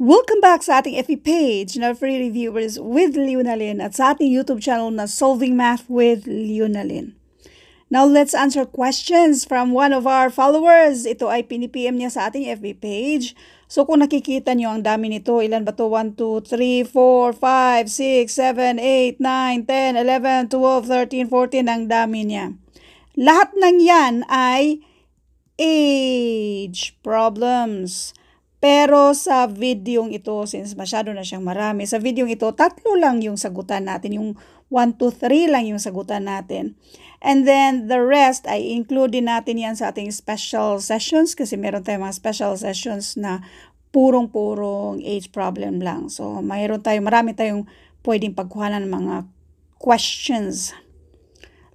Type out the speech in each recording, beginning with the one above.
Welcome back sa ating FB page na Free Reviewers with Leonalyn at sa ating YouTube channel na Solving Math with Leonalyn. Now let's answer questions from one of our followers. Ito ay pinipm niya sa ating FB page. So kung nakikita niyo ang dami nito, ilan ba to? 1, 2, 3, 4, 5, 6, 7, 8, 9, 10, 11, 12, 13, 14, ang dami niya. Lahat ng yan ay age problems. Pero sa videong ito, since masyado na siyang marami, sa videong ito, 3 lang yung sagutan natin. Yung 1, 2, 3 lang yung sagutan natin. And then the rest ay include din natin yan sa ating special sessions kasi meron tayong mga special sessions na purong-purong age problem lang. So marami tayong pwedeng pagkuhanan ng mga questions.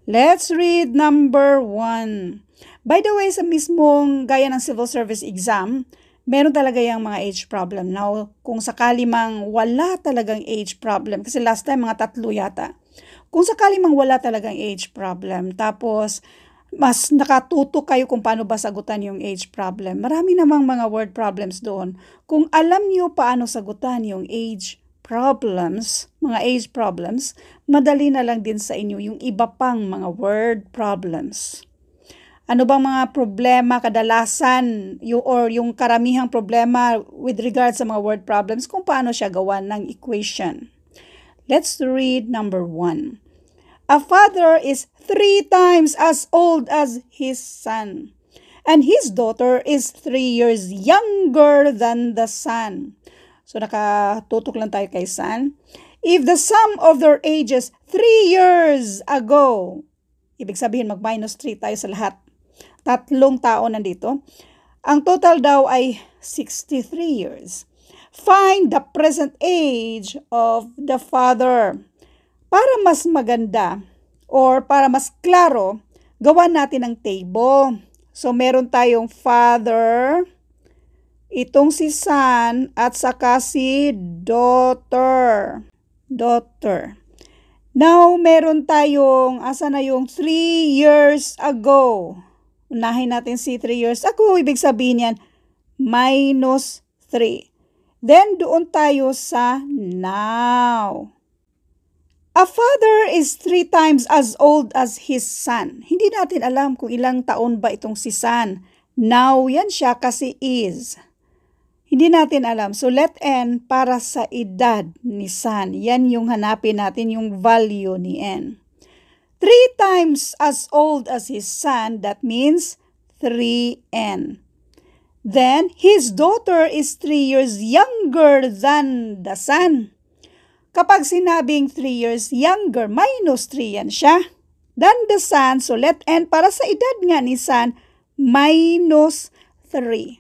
Let's read number 1. By the way, sa mismong gaya ng civil service exam, meron talaga yung mga age problem. Now, kung sakali mang wala talagang age problem, kasi last time mga 3 yata. Kung sakali mang wala talagang age problem, tapos mas nakatuto kayo kung paano ba sagutan yung age problem. Marami namang mga word problems doon. Kung alam niyo paano sagutan yung age problems, mga age problems, madali na lang din sa inyo yung iba pang mga word problems. Ano bang mga problema kadalasan yung karamihang problema with regards sa mga word problems kung paano siya gawan ng equation? Let's read number 1. A father is 3 times as old as his son, and his daughter is 3 years younger than the son. So nakatutok lang tayo kay son. If the sum of their ages 3 years ago, ibig sabihin mag-minus 3 tayo sa lahat. 3 tao nandito. Ang total daw ay 63 years. Find the present age of the father. Para mas maganda or para mas klaro, gawan natin ang table. So meron tayong father, itong si son, at saka si daughter. Now meron tayong, asa na yung 3 years ago? Unahin natin si 3 years ago, ibig sabihin yan, minus 3. Then, doon tayo sa now. A father is 3 times as old as his son. Hindi natin alam kung ilang taon ba itong si son. Now, yan siya kasi is. Hindi natin alam. So, let n para sa edad ni son. Yan yung hanapin natin, yung value ni n. 3 times as old as his son, that means 3n. Then, his daughter is 3 years younger than the son. Kapag sinabing 3 years younger, minus 3 yan siya. Than the son, so let n para sa edad nga ni son, minus 3.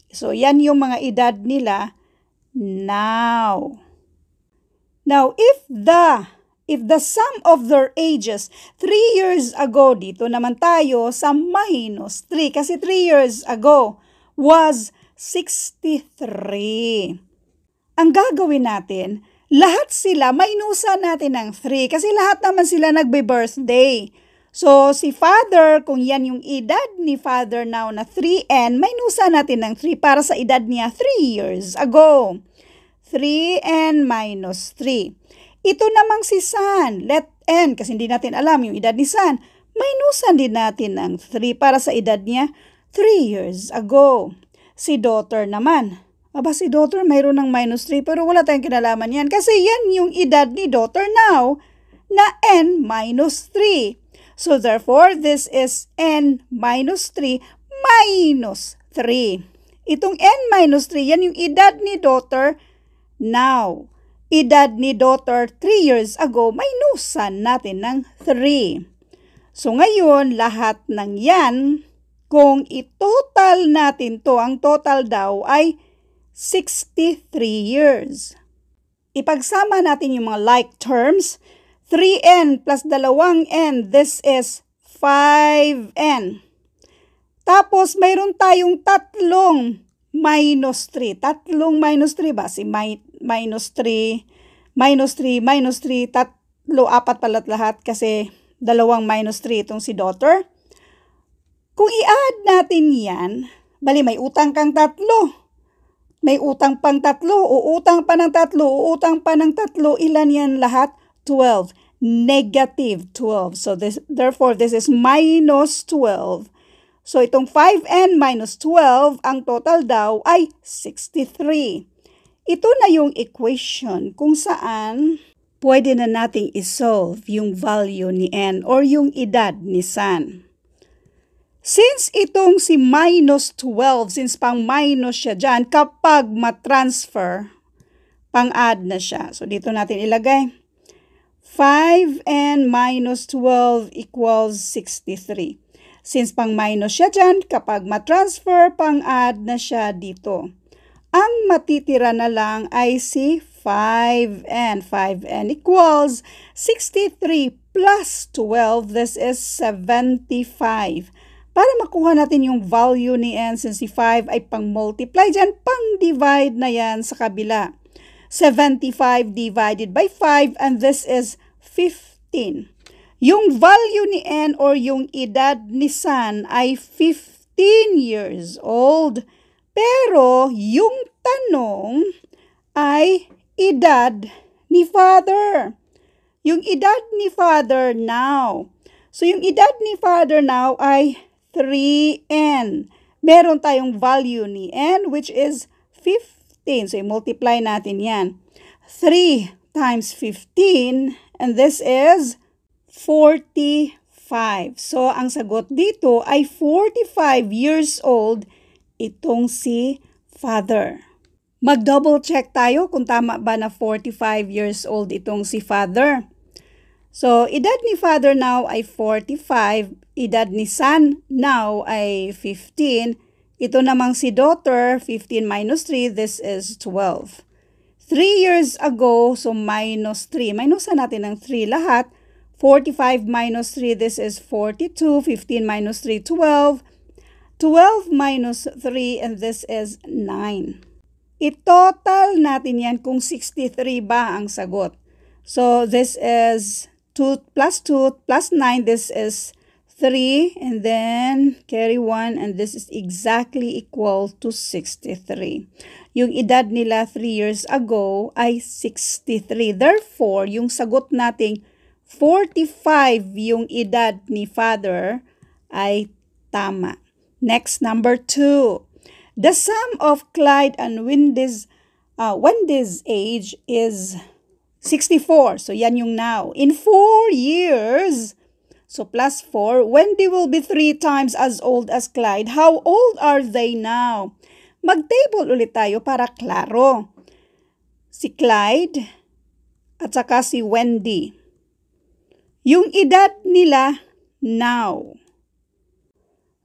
So, yan yung mga edad nila now. Now, if the sum of their ages 3 years ago, dito naman tayo sa minus 3 kasi 3 years ago was 63. Ang gagawin natin, lahat sila, minusan natin ng 3 kasi lahat naman sila nagbe-birthday. So, si father, kung yan yung edad ni father now na 3n, minusan natin ng 3 para sa edad niya 3 years ago. 3n minus 3. Ito namang si son, let n, kasi hindi natin alam yung edad ni son, minusan din natin ng 3 para sa edad niya 3 years ago. Si daughter naman, si daughter mayroon ng minus 3 pero wala tayong kinalaman yan kasi yan yung edad ni daughter now na n minus 3. So therefore, this is n minus 3 minus 3. Itong n minus 3, yan yung edad ni daughter now. Edad ni daughter 3 years ago, minusan natin ng 3. So ngayon, lahat ng yan, kung itotal natin to, ang total daw ay 63 years. Ipagsama natin yung mga like terms, 3n plus 2n, this is 5n. Tapos mayroon tayong 3 minus 3. 3 minus 3 ba? Si minus 3, minus 3, minus 3, 3, 4 palat lahat kasi 2 minus 3 itong si daughter. Kung i-add natin yan, bali may utang kang 3. May utang pang 3, uutang pa ng 3, uutang pa ng 3. Ilan yan lahat? 12. Negative 12. So therefore, this is minus 12. So itong 5n minus 12, ang total daw ay 63. Ito na yung equation kung saan pwede na nating isolve yung value ni n or yung edad ni San. Since itong si minus 12, since pang minus siya dyan, kapag matransfer, pang-add na siya. So dito natin ilagay. 5n minus 12 equals 63. Since pang minus siya dyan, kapag matransfer, pang-add na siya dito. Ang matitira na lang ay si 5n. 5n equals 63 plus 12. This is 75. Para makuha natin yung value ni n, since si 5 ay pang-multiply dyan, pang-divide na yan sa kabila. 75 divided by 5, and this is 15. Yung value ni n or yung edad ni San ay 15 years old. Pero yung tanong ay edad ni Father. Yung edad ni Father now. So yung edad ni Father now ay 3n. Meron tayong value ni n which is 15. So i-multiply natin yan. 3 times 15 and this is 45. So ang sagot dito ay 45 years old itong si Father. Mag-double check tayo kung tama ba na 45 years old itong si Father. So, edad ni Father now ay 45, edad ni Son now ay 15. Ito namang si daughter, 15 minus 3, this is 12. 3 years ago, so minus 3. Minusan natin ng 3 lahat. 45 minus 3, this is 42. 15 minus 3, 12. 12 minus 3, and this is 9. I-total natin yan kung 63 ba ang sagot. So, this is 2 plus 2 plus 9, this is 3, and then carry 1, and this is exactly equal to 63. Yung edad nila 3 years ago ay 63. Therefore, yung sagot nating 45 yung edad ni Father ay tama. Next, number 2. The sum of Clyde and Wendy's age is 64. So, yan yung now. In 4 years, so plus 4, Wendy will be 3 times as old as Clyde. How old are they now? Mag-table ulit tayo para klaro. Si Clyde at saka si Wendy. Yung edad nila now.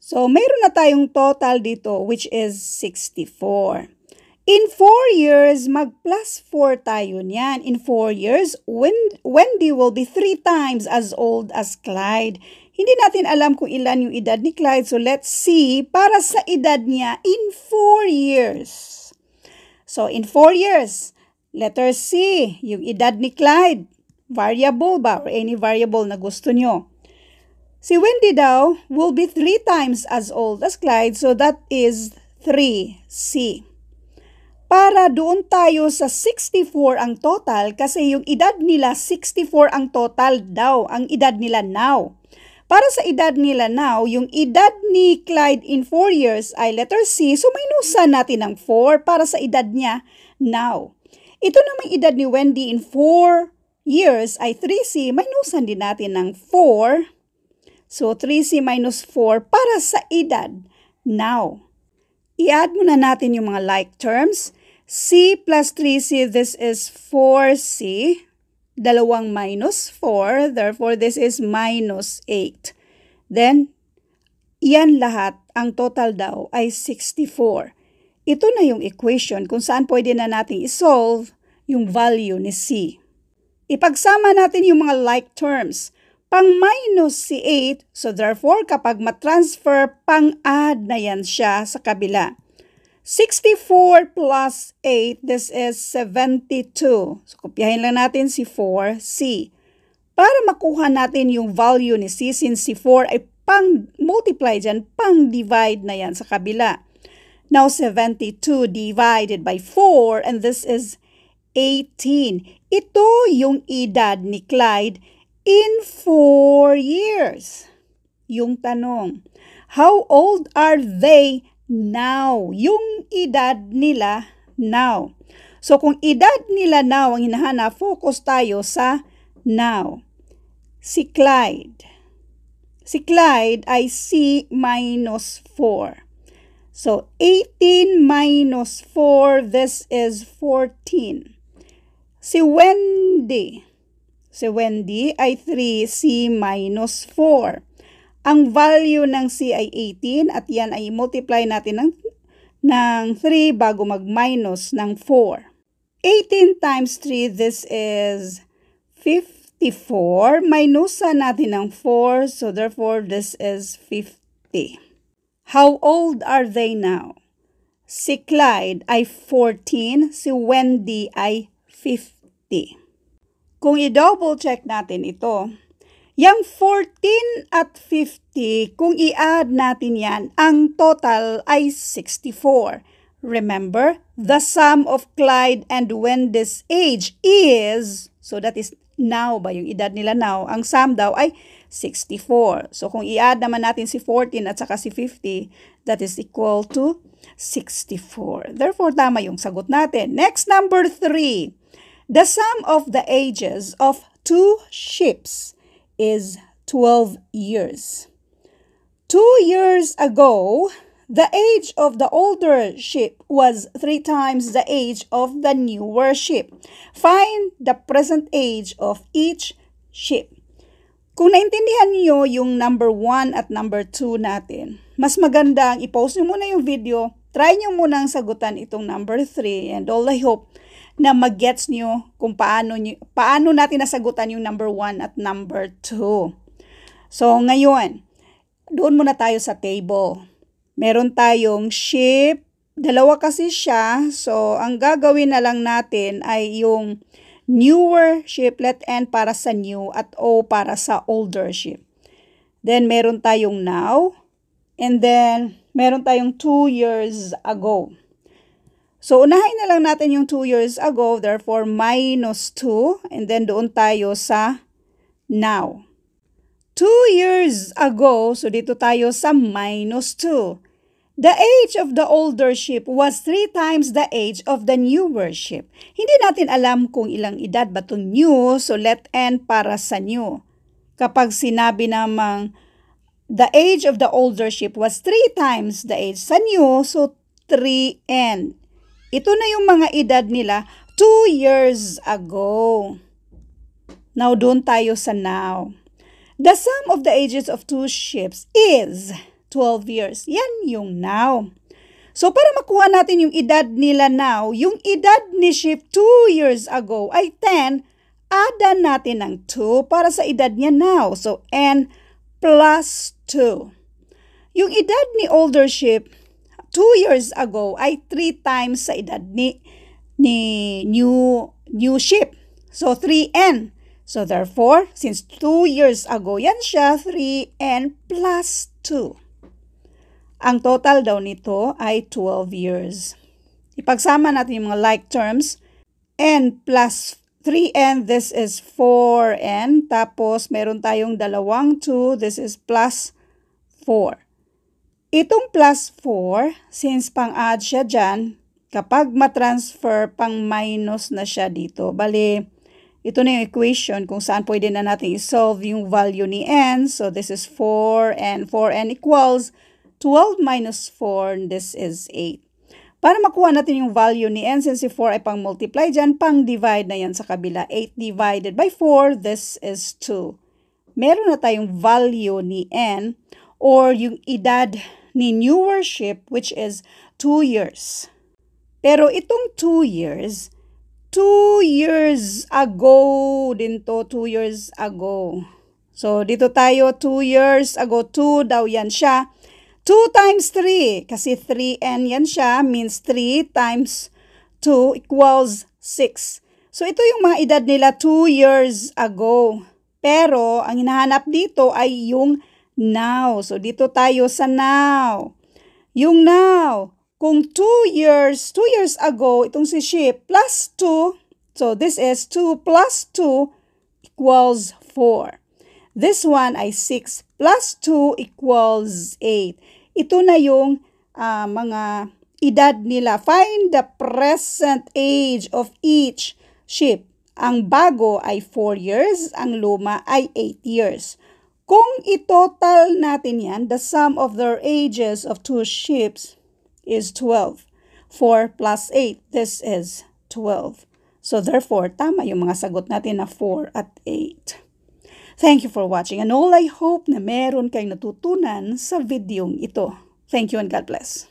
So, mayroon na tayong total dito which is 64. In 4 years, mag-plus 4 tayo niyan. In 4 years, Wendy will be 3 times as old as Clyde. Hindi natin alam kung ilan yung edad ni Clyde. So, let's see para sa edad niya in 4 years. So, in 4 years, letter C, yung edad ni Clyde. Variable ba or any variable na gusto nyo? Si Wendy daw will be 3 times as old as Clyde. So, that is 3C. Para doon tayo sa 64 ang total kasi yung edad nila 64 ang total daw, ang edad nila now. Para sa edad nila now, yung edad ni Clyde in 4 years ay letter C, so minusan natin ng 4 para sa edad niya now. Ito namang edad ni Wendy in 4 years ay 3C, minusan din natin ng 4. So 3C minus 4 para sa edad now. I-add muna natin yung mga like terms. C plus 3C, this is 4C. Dalawang minus 4, therefore this is minus 8. Then, yan lahat, ang total daw ay 64. Ito na yung equation kung saan pwede na natin isolve yung value ni C. Ipagsama natin yung mga like terms. Pang minus si 8, so therefore kapag matransfer, pang-add na yan siya sa kabila. 64 plus 8, this is 72. So, kopyahin lang natin si 4C. Para makuha natin yung value ni C, since si 4 ay pang-multiply dyan, pang-divide na yan sa kabila. Now 72 divided by 4, and this is 18. Ito yung edad ni Clyde in 4 years. Yung tanong, how old are they now? Yung edad nila now. So kung edad nila now ang hinahanap, focus tayo sa now. Si Clyde. Si Clyde ay C minus 4. So 18 minus 4, this is 14. Si Wendy. Si Wendy ay 3C minus 4. Ang value ng C ay 18 at yan ay multiply natin ng 3 bago mag-minus ng 4. 18 times 3, this is 54. Minusan natin ng 4, so therefore this is 50. How old are they now? Si Clyde ay 14, si Wendy ay 50. Kung i-double check natin ito, yung 14 at 50, kung i-add natin yan, ang total ay 64. Remember, the sum of Clyde and Wendy's age is, so that is now ba, yung edad nila now, ang sum daw ay 64. So kung i-add naman natin si 14 at saka si 50, that is equal to 64. Therefore, tama yung sagot natin. Next, number 3. The sum of the ages of 2 ships is 12 years. 2 years ago, the age of the older ship was 3 times the age of the newer ship. Find the present age of each ship. Kung naintindihan niyo yung number 1 at number 2 natin, mas maganda ang i-pause niyo muna yung video, try niyo muna ang sagutan itong number 3, and all I hope na mag-gets niyo kung paano natin nasagutan yung number 1 at number 2. So ngayon, doon muna tayo sa table. Meron tayong ship, dalawa kasi siya, so ang gagawin na lang natin ay yung newer ship, let N para sa new at O para sa older ship. Then meron tayong now, and then meron tayong 2 years ago. So unahin na lang natin yung 2 years ago, therefore minus 2, and then doon tayo sa now. 2 years ago, so dito tayo sa minus 2. The age of the older ship was 3 times the age of the newer ship. Hindi natin alam kung ilang edad ba itong new, so let N para sa new. Kapag sinabi namang the age of the older ship was 3 times the age sa new, so 3N. Ito na yung mga edad nila 2 years ago. Now, doon tayo sa now. The sum of the ages of 2 ships is 12 years. Yan yung now. So, para makuha natin yung edad nila now, yung edad ni ship 2 years ago ay 10, add natin ng 2 para sa edad niya now. So, N plus 2. Yung edad ni older ship 2 years ago ay 3 times sa edad ni new ship. So, 3N. So, therefore, since 2 years ago, yan siya, 3N plus 2. Ang total daw nito ay 12 years. Ipagsama natin yung mga like terms. N plus 3N, this is 4N. Tapos, meron tayong dalawang 2, this is plus 4. Itong plus 4, since pang-add siya dyan, kapag matransfer, pang-minus na siya dito. Bali, ito na yung equation kung saan pwede na natin isolve yung value ni N. So, this is 4N. 4N equals 12 minus 4, this is 8. Para makuha natin yung value ni N, since si 4 ay pang-multiply dyan, pang-divide na yan sa kabila. 8 divided by 4, this is 2. Meron na tayong value ni N, or yung edad ni newer ship, which is 2 years. Pero itong 2 years, 2 years ago din to, 2 years ago. So, dito tayo, 2 years ago, 2 daw yan siya. 2 times 3, kasi 3N yan siya, means 3 times 2 equals 6. So, ito yung mga edad nila 2 years ago. Pero, ang hinahanap dito ay yung now. So, dito tayo sa now. Yung now, kung 2 years ago, itong si Sheep, plus 2, so this is 2 plus 2 equals 4. This one ay 6 plus 2 equals 8. Ito na yung mga edad nila. Find the present age of each sheep. Ang bago ay 4 years, ang luma ay 8 years. Kung itotal natin yan, the sum of their ages of 2 sheep is 12. 4 plus 8, this is 12. So therefore, tama yung mga sagot natin na 4 at 8. Thank you for watching and all I hope na meron kayong natutunan sa videong ito. Thank you and God bless.